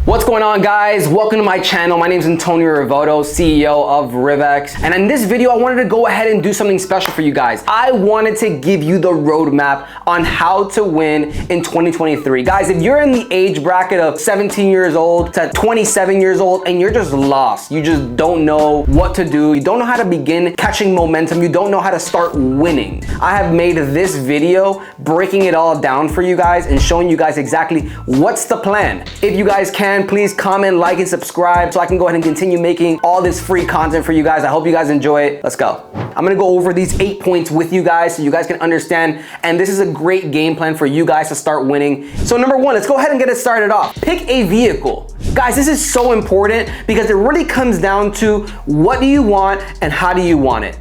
What's going on, guys? Welcome to my channel. My name is Antonio Rivoto, CEO of Rivex. And in this video, I wanted to go ahead and do something special for you guys. I wanted to give you the roadmap on how to win in 2023. Guys, if you're in the age bracket of 17 years old to 27 years old and you're just lost, you just don't know what to do, you don't know how to begin catching momentum, you don't know how to start winning, I have made this video breaking it all down for you guys and showing you guys exactly what's the plan. If you guys can, please comment, like, and subscribe so I can go ahead and continue making all this free content for you guys. I hope you guys enjoy it. Let's go. I'm gonna go over these 8 points with you guys so you guys can understand, and this is a great game plan for you guys to start winning. So number one, let's go ahead and get it started off. Pick a vehicle. Guys, this is so important because it really comes down to what do you want and how do you want it.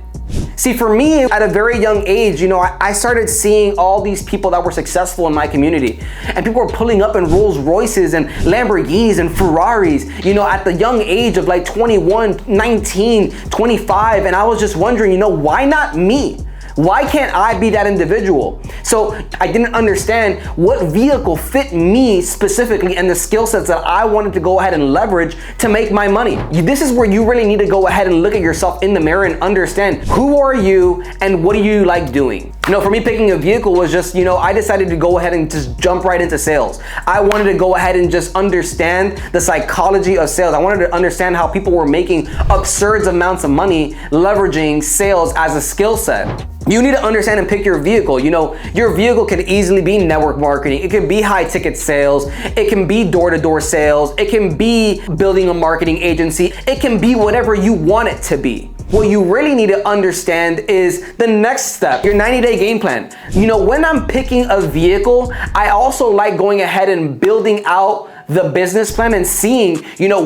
See, for me, at a very young age, I started seeing all these people that were successful in my community. And people were pulling up in Rolls Royces and Lamborghinis and Ferraris, at the young age of like 21, 19, 25. And I was just wondering, why not me? Why can't I be that individual? So I didn't understand what vehicle fit me specifically and the skill sets that I wanted to go ahead and leverage to make my money. This is where you really need to go ahead and look at yourself in the mirror and understand who are you and what do you like doing. For me, picking a vehicle was just, I decided to go ahead and just jump right into sales. I wanted to go ahead and just understand the psychology of sales. I wanted to understand how people were making absurd amounts of money leveraging sales as a skill set. You need to understand and pick your vehicle. Your vehicle can easily be network marketing. It can be high ticket sales. It can be door-to-door sales. It can be building a marketing agency. It can be whatever you want it to be. What you really need to understand is the next step, your 90-day game plan. When I'm picking a vehicle, I also like going ahead and building out the business plan and seeing,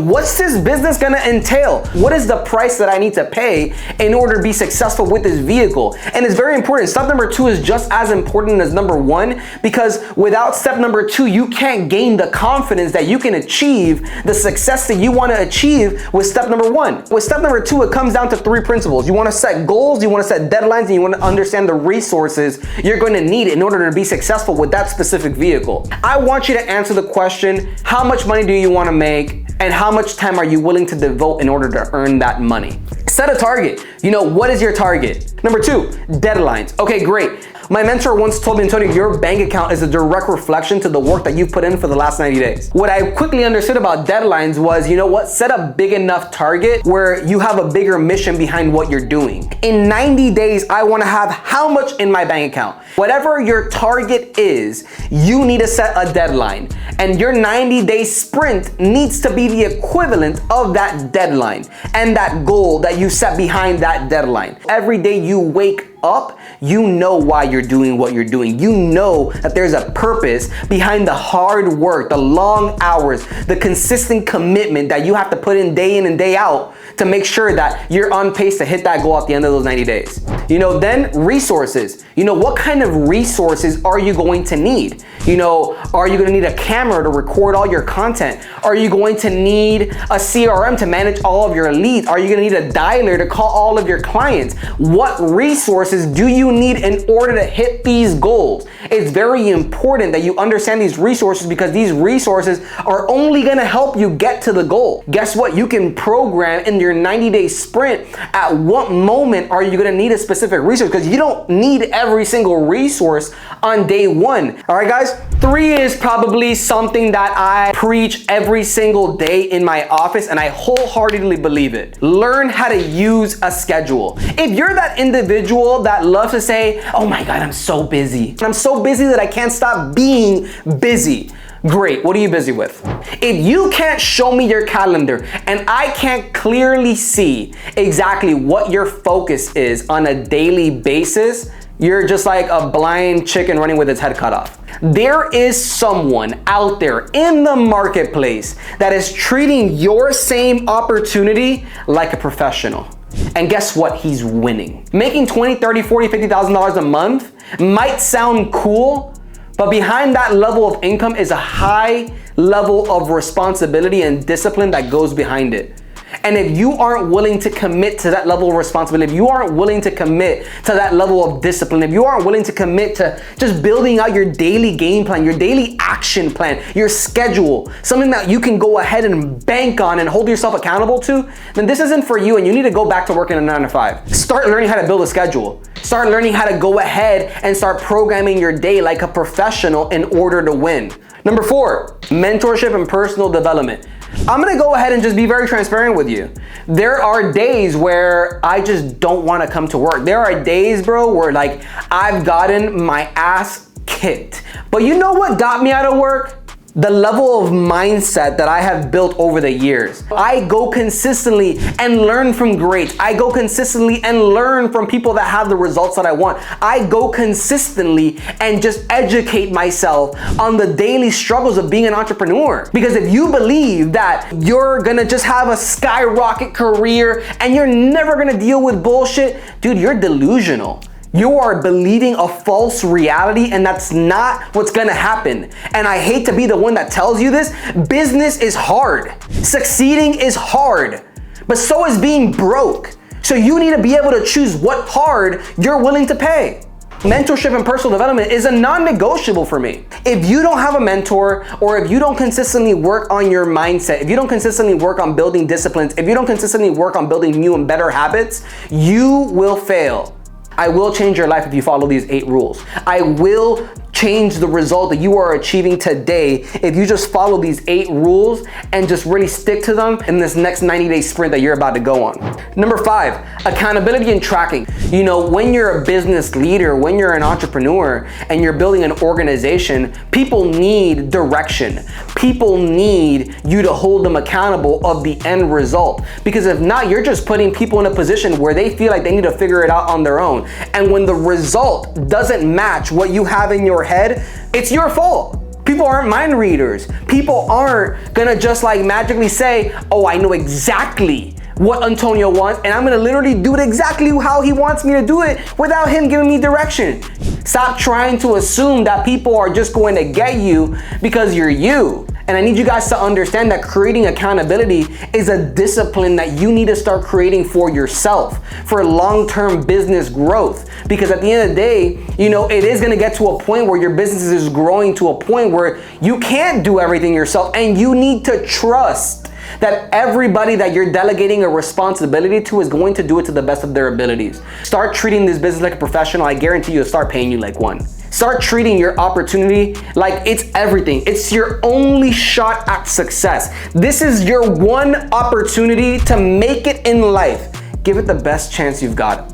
what's this business gonna entail? What is the price that I need to pay in order to be successful with this vehicle? And it's very important. Step number 2 is just as important as number 1, because without step number 2, you can't gain the confidence that you can achieve the success that you wanna achieve with step number 1. With step number 2, it comes down to 3 principles. You wanna set goals, you wanna set deadlines, and you wanna understand the resources you're gonna need in order to be successful with that specific vehicle. I want you to answer the question, how much money do you want to make and how much time are you willing to devote in order to earn that money? Set a target. What is your target? Number 2, deadlines. Okay, great. My mentor once told me, Antonio, your bank account is a direct reflection to the work that you've put in for the last 90 days. What I quickly understood about deadlines was, set a big enough target where you have a bigger mission behind what you're doing. In 90 days, I want to have how much in my bank account? Whatever your target is, you need to set a deadline. And your 90-day sprint needs to be the equivalent of that deadline and that goal that you set behind that deadline. Every day you wake up, you know why you're doing what you're doing. You know that there's a purpose behind the hard work, the long hours, the consistent commitment that you have to put in and day out to make sure that you're on pace to hit that goal at the end of those 90 days. Then resources. What kind of resources are you going to need? Are you gonna need a camera to record all your content? Are you going to need a CRM to manage all of your leads? Are you gonna need a dialer to call all of your clients? What resources do you need in order to hit these goals? It's very important that you understand these resources because these resources are only gonna help you get to the goal. Guess what? You can program in your 90-day sprint at what moment are you gonna need a specific resource, because you don't need every single resource on day 1. All right, guys? 3 is probably something that I preach every single day in my office, and I wholeheartedly believe it. Learn how to use a schedule. If you're that individual that loves to say, oh my God, I'm so busy. I'm so busy that I can't stop being busy. Great, what are you busy with? If you can't show me your calendar and I can't clearly see exactly what your focus is on a daily basis, you're just like a blind chicken running with its head cut off. There is someone out there in the marketplace that is treating your same opportunity like a professional. And guess what? He's winning. Making $20, $30, $40, $50,000 a month might sound cool, but behind that level of income is a high level of responsibility and discipline that goes behind it. And if you aren't willing to commit to that level of responsibility, if you aren't willing to commit to that level of discipline, if you aren't willing to commit to just building out your daily game plan, your daily action plan, your schedule, something that you can go ahead and bank on and hold yourself accountable to, then this isn't for you and you need to go back to working a 9 to 5. Start learning how to build a schedule. Start learning how to go ahead and start programming your day like a professional in order to win. Number 4, mentorship and personal development. I'm gonna go ahead and just be very transparent with you. There are days where I just don't wanna come to work. There are days, bro, where like I've gotten my ass kicked. But you know what got me out of work? The level of mindset that I have built over the years. I go consistently and learn from greats. I go consistently and learn from people that have the results that I want. I go consistently and just educate myself on the daily struggles of being an entrepreneur. Because if you believe that you're gonna just have a skyrocket career and you're never gonna deal with bullshit, dude, you're delusional. You are believing a false reality, and that's not what's gonna happen. And I hate to be the one that tells you this. Business is hard. Succeeding is hard, but so is being broke. So you need to be able to choose what hard you're willing to pay. Mentorship and personal development is a non-negotiable for me. If you don't have a mentor, or if you don't consistently work on your mindset, if you don't consistently work on building disciplines, if you don't consistently work on building new and better habits, you will fail. I will change your life if you follow these 8 rules. I will change the result that you are achieving today if you just follow these 8 rules and just really stick to them in this next 90-day sprint that you're about to go on. Number 5, accountability and tracking. You know, when you're a business leader, when you're an entrepreneur and you're building an organization, people need direction. People need you to hold them accountable of the end result. Because if not, you're just putting people in a position where they feel like they need to figure it out on their own. And when the result doesn't match what you have in your head, it's your fault. People aren't mind readers. People aren't gonna just like magically say, oh, I know exactly what Antonio wants, and I'm gonna literally do it exactly how he wants me to do it without him giving me direction. Stop trying to assume that people are just going to get you because you're you. And I need you guys to understand that creating accountability is a discipline that you need to start creating for yourself, for long-term business growth. Because at the end of the day, you know, it is gonna get to a point where your business is growing to a point where you can't do everything yourself, and you need to trust that everybody that you're delegating a responsibility to is going to do it to the best of their abilities. Start treating this business like a professional. I guarantee you, it'll start paying you like one. Start treating your opportunity like it's everything. It's your only shot at success. This is your one opportunity to make it in life. Give it the best chance you've got.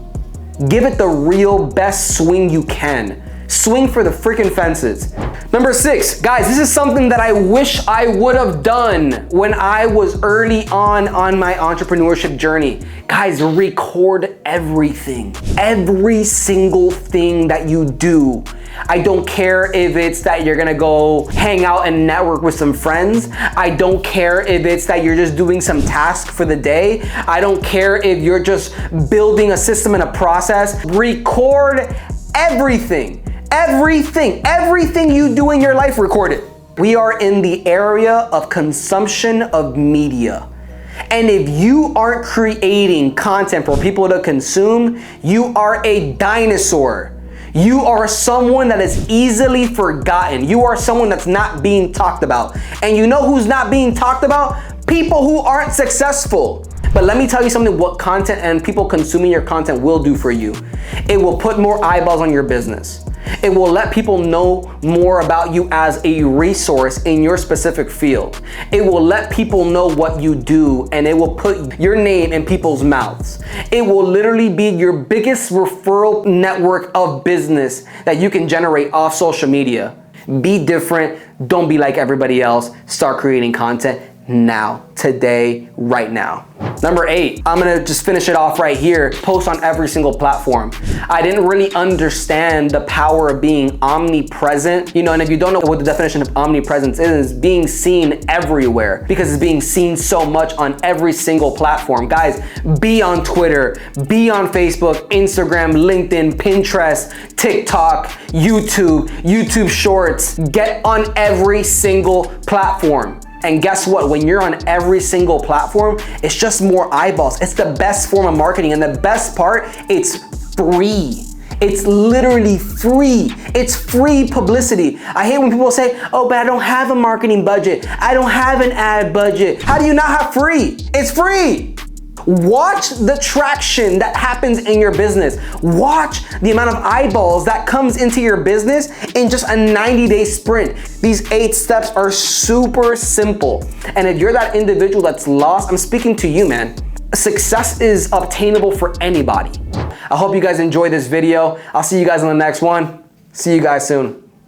Give it the real best swing you can. Swing for the freaking fences. Number 6, guys, this is something that I wish I would have done when I was early on my entrepreneurship journey. Guys, record everything. Every single thing that you do. I don't care if it's that you're gonna go hang out and network with some friends. I don't care if it's that you're just doing some task for the day. I don't care if you're just building a system and a process. Record everything. Everything you do in your life, record it. We are in the area of consumption of media. And if you aren't creating content for people to consume, you are a dinosaur. You are someone that is easily forgotten. You are someone that's not being talked about. And you know who's not being talked about? People who aren't successful. But let me tell you something, what content and people consuming your content will do for you. It will put more eyeballs on your business. It will let people know more about you as a resource in your specific field. It will let people know what you do, and it will put your name in people's mouths. It will literally be your biggest referral network of business that you can generate off social media. Be different. Don't be like everybody else. Start creating content now, today, right now. Number 8, I'm gonna just finish it off right here. Post on every single platform. I didn't really understand the power of being omnipresent. You know, and if you don't know what the definition of omnipresence is, being seen everywhere, because it's being seen so much on every single platform. Guys, be on Twitter, be on Facebook, Instagram, LinkedIn, Pinterest, TikTok, YouTube Shorts. Get on every single platform. And guess what? When you're on every single platform, it's just more eyeballs. It's the best form of marketing. And the best part, it's free. It's literally free. It's free publicity. I hate when people say, oh, but I don't have a marketing budget. I don't have an ad budget. How do you not have free? It's free. Watch the traction that happens in your business. Watch the amount of eyeballs that comes into your business in just a 90-day sprint. These 8 steps are super simple. And if you're that individual that's lost, I'm speaking to you, man. Success is obtainable for anybody. I hope you guys enjoyed this video. I'll see you guys in the next one. See you guys soon.